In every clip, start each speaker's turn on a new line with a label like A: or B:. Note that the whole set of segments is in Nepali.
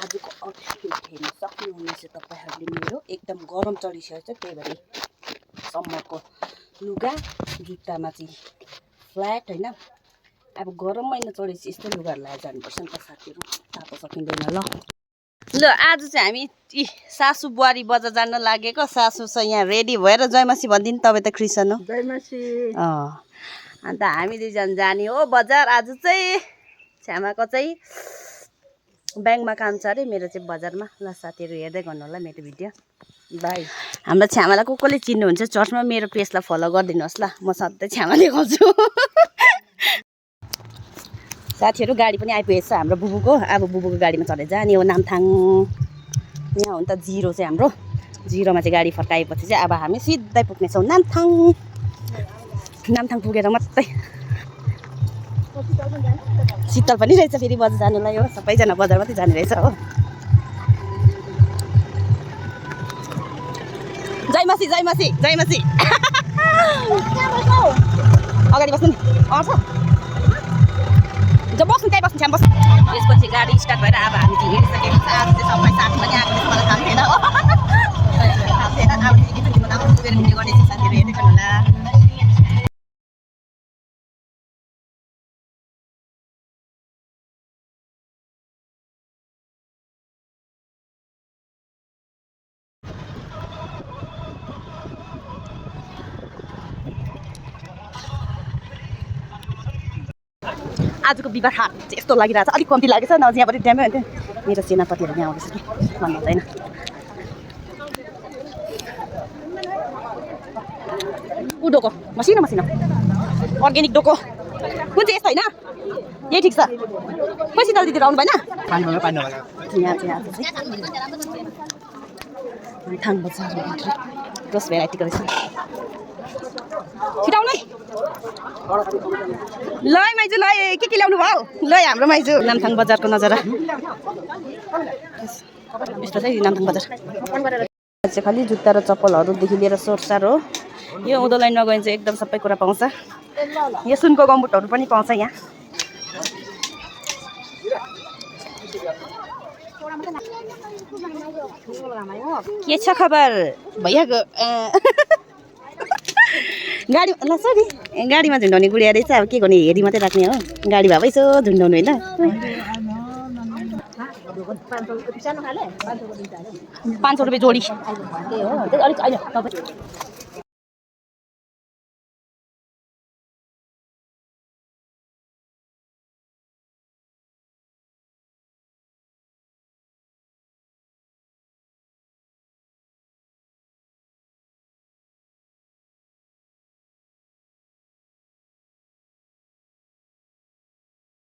A: आजको आउटफिट हेर्न सक्नुहुनेछ तपाईहरुले मेरो एकदम गरम चढिसकेको छ त्यही भएर समरको लुगा जुत्तामा चाहिँ फ्ल्याट हैन अब गरम महिना चढेपछि यस्तो लुगाहरु लगाएर जानुपर्छ नि त साथीहरु तातो सकिँदैन ल आज चाहिँ हामी सासु बुहारी बजार जान लागेको सासु छ यहाँ रेडी भएर जयमासी भन्दिन तपाईं त क्रिस्चियन हो
B: जयमासी
A: अन्त हामी दुईजना जाने हो बजार आज चाहिँ छ्यामाको चाहिँ ब्याङ्कमा काम छ अरे मेरो चाहिँ बजारमा ल साथीहरु हेर्दै गर्नु होला मेरो भिडियो बाइ हाम्रो छ्यामालाई कसले चिन्नुहुन्छ चर्चमा मेरो पेजलाई फलो गरिदिनुहोस् ल म सधैँ छ्यामा देखाउँछु साथीहरु गाडी पनि आइपुगेछ हाम्रो बुबुको अब बुबुको गाडीमा चढेर जाने हो नामथाङ यहाँ हो नि त जिरो चाहिँ हाम्रो जिरोमा चाहिँ गाडी फर्काएपछि चाहिँ अब हामी सिधै पुग्नेछौँ नामथाङ पुगेर मात्रै शीतल पनि रहेछ फेरि बजार जानुलाई हो सबैजना बजार मात्रै जाने रहेछ हो जयमासी जयमासी जयमासी अगाडि बस्नु नि अर्छ जब बस्नु त्यही बस्नु छ्याम बस्नु त्यसपछि गाडी स्टार्ट भएर अब हामी चाहिँ हिँडिसकेको छ आज चाहिँ सबै साथी पनि आएको छ मलाई थाहा थिएन हो थाहा थिएन अब चाहिँ एकैचोटि म राम्रो पुगेर भिडियो गर्ने चाहिँ साथीहरू हेर्दै गर्नु होला आजको बिहिबार हाट चाहिँ यस्तो लागिरहेको छ अलिक कम्ती लागेछ नजिक यहाँबाट ड्यामै हुन्थ्यो मेरो सेनापतिहरू यहाँ आउँदैछ कि भन्नु हुँदैन ऊ डोको मसिनो मसिनो अर्ग्यानिक डोको कुन चाहिँ यस्तो होइन यही ठिक छ खोइ शीतल दिदी आउनु भएन यहाँ चाहिँ आज चाहिँ थाङ बजार दस भेराइटीको रहेछ छिटाउनु ल माइजू ल के ल्याउनु भयो ल हाम्रो माइजू नामथाङ बजारको नजारा यस्तो चाहिँ नामथाङ बजार चाहिँ खालि जुत्ता र चप्पलहरूदेखि लिएर सोरसार हो यो उँधो लाइनमा गइन्छ एकदम सबै कुरा पाउँछ यो सुनको गम्बुटहरू पनि पाउँछ यहाँ के छ खबर भैयाको गाडी ल सरी गाडीमा झुन्डाउने गुडिया रहेछ अब के गर्ने हेरी मात्रै राख्ने हो गाडी भए यसो झुन्डाउनु होइन 500 रुपियाँ जोडी अलिक अहिले तपाईँ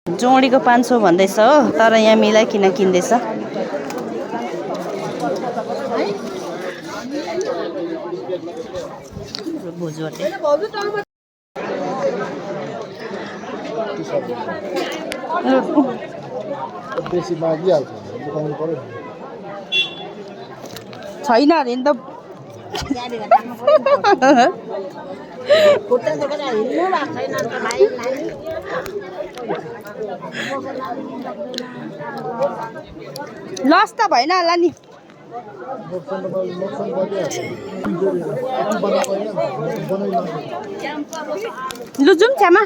A: जोडीको 500 भन्दैछ हो तर यहाँ मिलाइकिन किन्दैछ
C: बेसी मागिहाल्छ बुझाउनु पर्यो
A: छैन अरे नि त लस त भएन होला नि लु जाउँ छ्यामा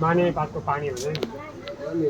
D: माने पातको पानी हुन्छ नि